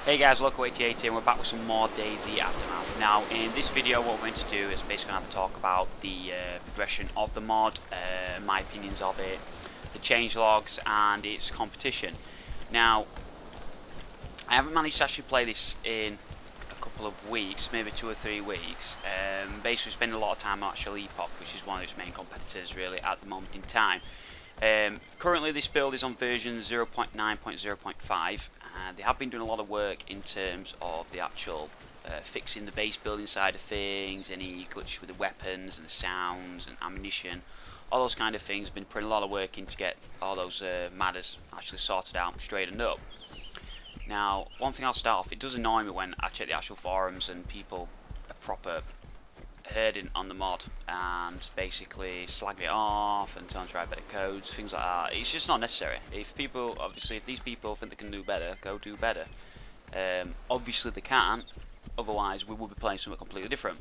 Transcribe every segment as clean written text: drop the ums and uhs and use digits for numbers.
Hey guys, Loco88 here, and we're back with some more DayZ Aftermath. Now, in this video what we're going to do is basically have a talk about the progression of the mod, my opinions of it, the changelogs, and its competition. Now, I haven't managed to actually play this in a couple of weeks, maybe 2 or 3 weeks. Basically spending a lot of time on actual Epoch, which is one of its main competitors really at the moment in time. Currently this build is on version 0.9.0.5. They have been doing a lot of work in terms of the actual fixing the base building side of things, any glitches with the weapons and the sounds and ammunition, all those kind of things. Been putting a lot of work in to get all those matters actually sorted out and straightened up. Now, one thing I'll start off, it does annoy me when I check the actual forums and people are proper herding on the mod and basically slagging it off and telling them to write better codes, things like that. It's just not necessary. If people, obviously, if these people think they can do better, go do better. Obviously they can't, otherwise we will be playing something completely different.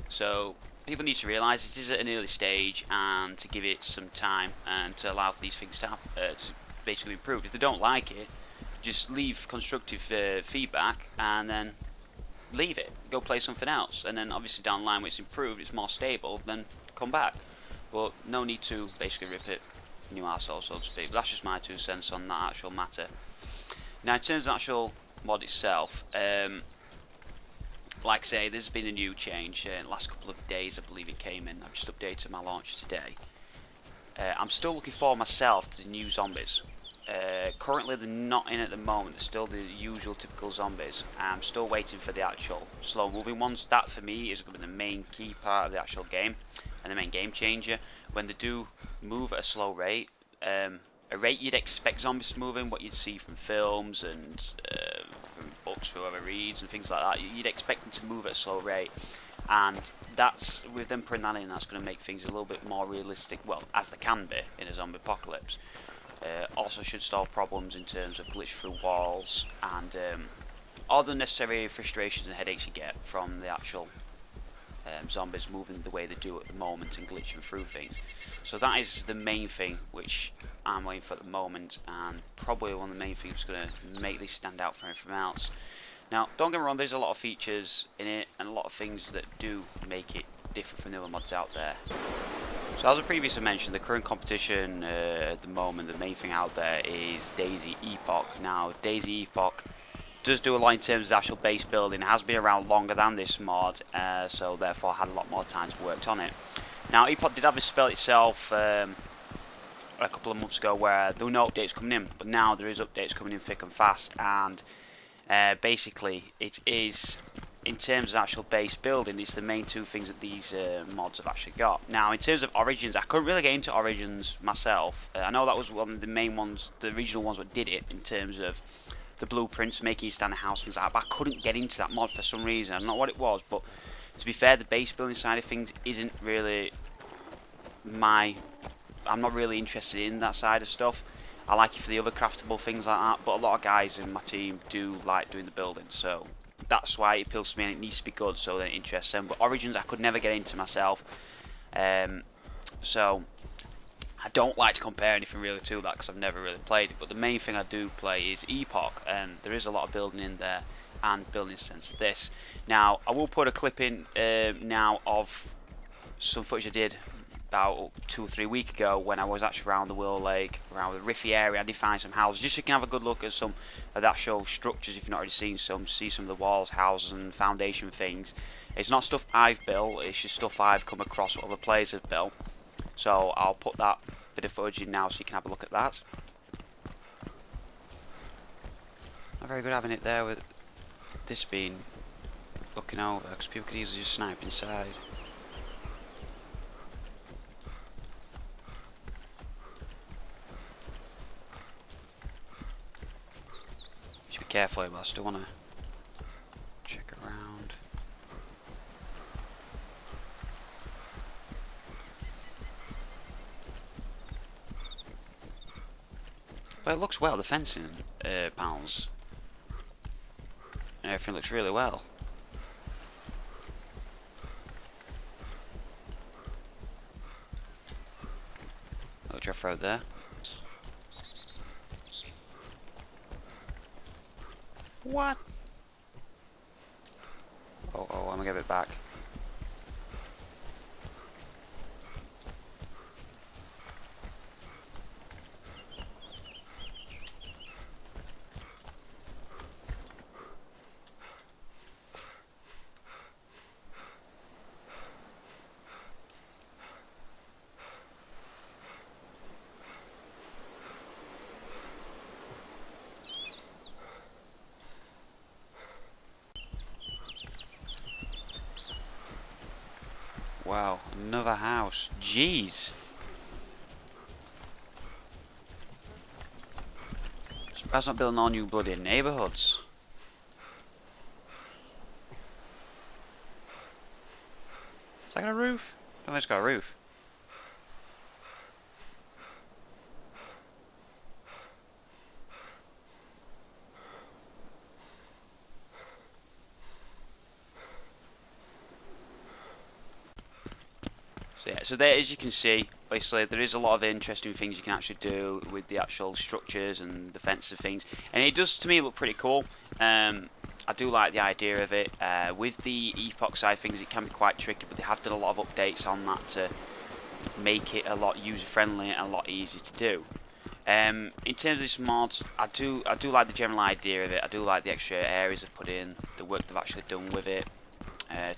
So people need to realise it is at an early stage and to give it some time and to allow for these things to happen, to basically improve. If they don't like it, just leave constructive feedback and then leave it, go play something else, and then obviously down the line when it's improved, it's more stable, then come back. But no need to basically rip it new arsehole, so to speak. But that's just my 2 cents on that actual matter. Now in terms of the actual mod itself, like I say, there's been a new change in the last couple of days. I believe it came in. I've just updated my launch today. I'm still looking for myself to the new zombies. Currently they're not in at the moment, they're still the usual typical zombies. I'm still waiting for the actual slow moving ones. That for me is going to be the main key part of the actual game and the main game changer. When they do move at a slow rate, a rate you'd expect zombies to move in, what you'd see from films and from books for whoever reads and things like that, you'd expect them to move at a slow rate. And that's, with them putting that in, that's going to make things a little bit more realistic, well, as they can be in a zombie apocalypse. Also should solve problems in terms of glitch through walls and all the necessary frustrations and headaches you get from the actual zombies moving the way they do at the moment and glitching through things. So that is the main thing which I'm waiting for at the moment, and probably one of the main things that's going to make this stand out from everything else. Now don't get me wrong, there's a lot of features in it and a lot of things that do make it different from the other mods out there. So as I previously mentioned, the current competition at the moment, the main thing out there is DayZ Epoch. Now DayZ Epoch does do a lot in terms of the actual base building. It has been around longer than this mod, so therefore had a lot more time to work on it. Now Epoch did have a spell itself a couple of months ago where there were no updates coming in, but now there is updates coming in thick and fast, and basically it is, in terms of actual base building, it's the main 2 things that these mods have actually got. Now in terms of Origins, I couldn't really get into Origins myself. I know that was one of the main ones, the original ones that did it, in terms of the blueprints, making you stand a house, things like that, but I couldn't get into that mod for some reason. I don't know what it was, but to be fair, the base building side of things isn't really I'm not really interested in that side of stuff. I like it for the other craftable things like that, but a lot of guys in my team do like doing the building, so that's why it appeals to me and it needs to be good so that it interests them. But Origins I could never get into myself, so I don't like to compare anything really to that because I've never really played it. But the main thing I do play is Epoch, and there is a lot of building in there and building sense of this. Now I will put a clip in now of some footage I did about 2 or 3 weeks ago when I was actually around the Willow Lake, around the Riffy area. I did find some houses, just so you can have a good look at some of the actual structures if you've not already seen some, see some of the walls, houses and foundation things. It's not stuff I've built, it's just stuff I've come across what other players have built. So I'll put that bit of footage in now so you can have a look at that. Not very good having it there with this being looking over, because people could easily just snipe inside. Be careful, but I still want to check around. But it looks well, the fencing panels and everything looks really well. Little drift road there. What? Oh, let me give it back. Wow, another house. Jeez. Surprised not building all new bloody neighbourhoods. Is that got a roof? I don't think it's got a roof. So yeah, so there, as you can see, basically there is a lot of interesting things you can actually do with the actual structures and defensive things, and it does to me look pretty cool. I do like the idea of it. With the epoch side of things, it can be quite tricky, but they have done a lot of updates on that to make it a lot user friendly and a lot easier to do. In terms of this mod, I do like the general idea of it. I do like the extra areas they've put in, the work they've actually done with it.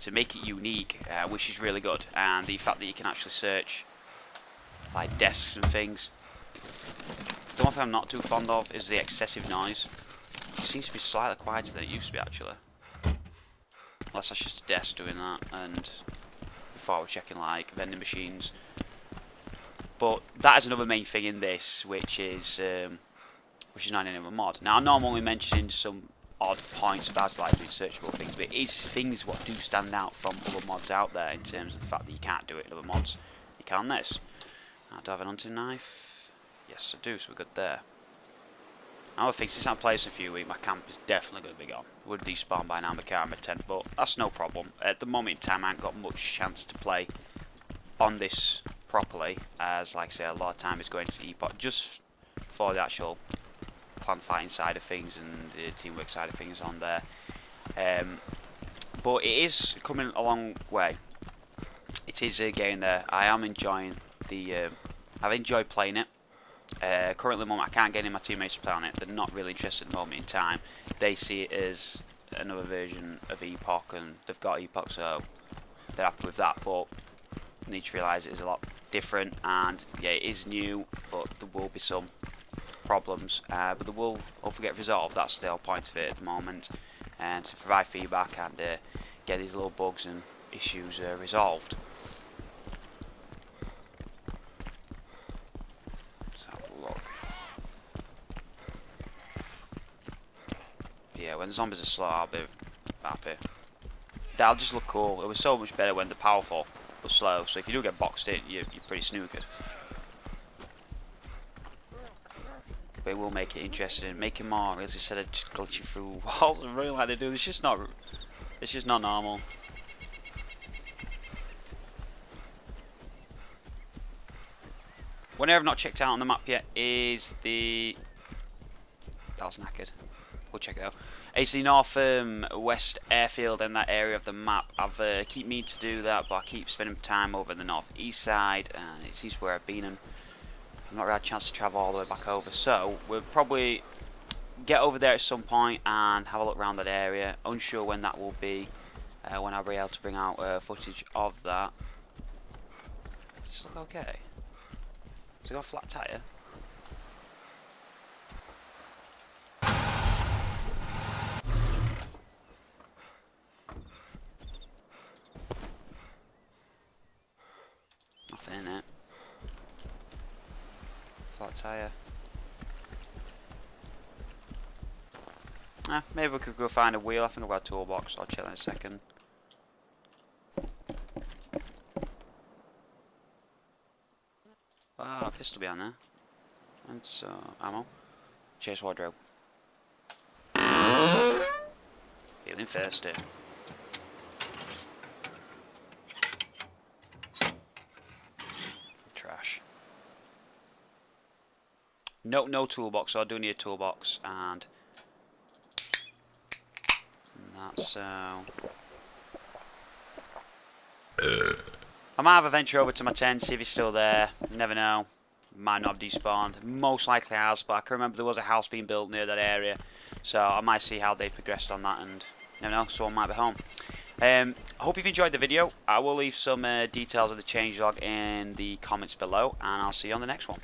To make it unique, which is really good, and the fact that you can actually search like desks and things. The one thing I'm not too fond of is the excessive noise. It seems to be slightly quieter than it used to be actually. Unless that's just a desk doing that, and before we're checking like vending machines. But that is another main thing in this, which is not in another mod. Now I know I'm only mentioning some odd points about like doing searchable things, but it is things what do stand out from other mods out there in terms of the fact that you can't do it in other mods. You can this. Do I have an hunting knife? Yes, I do, so we're good there. Another thing, since I've played this a few weeks, my camp is definitely going to be gone. Would despawn by now, my car, my tent, but that's no problem. At the moment in time, I haven't got much chance to play on this properly, as like I say, a lot of time is going to epoch just for the actual clan fighting side of things and the teamwork side of things on there. But it is coming a long way. It is getting there. I am enjoying the. I've enjoyed playing it. Currently, at the moment, I can't get any of my teammates to play on it. They're not really interested at the moment in time. They see it as another version of Epoch, and they've got Epoch, so they're happy with that. But they need to realise it is a lot different, and yeah, it is new, but there will be some problems, but they will hopefully get resolved. That's the whole point of it at the moment, and to provide feedback and get these little bugs and issues resolved. Let's have a look. Yeah, when the zombies are slow, I'll be happy. That'll just look cool. It was so much better when the powerful was slow, so if you do get boxed in, you're pretty snookered. But it will make it interesting, make it more, as I said, of just glitching through walls and really like they do. It's just not normal. One area I've not checked out on the map yet is the. That was knackered. We'll check it out. It's the north west airfield in that area of the map. I've keep meaning to do that, but I keep spending time over the northeast side, and it seems where I've been. And I've not really had a chance to travel all the way back over, so we'll probably get over there at some point and have a look around that area. Unsure when that will be, when I'll be able to bring out footage of that. Does it look okay? Has it got a flat tyre? Nothing in it. Flat tyre. Maybe we could go find a wheel. I think I've got a toolbox. I'll check in a second. Ah, a pistol behind there. And ammo. Chase wardrobe. Feeling thirsty. Trash. No toolbox, so I do need a toolbox, and that's I might have a venture over to my tent, see if he's still there. Never know. Might not have despawned. Most likely has, but I can remember there was a house being built near that area. So I might see how they progressed on that, and never know, someone might be home. I hope you've enjoyed the video. I will leave some details of the changelog in the comments below, and I'll see you on the next one.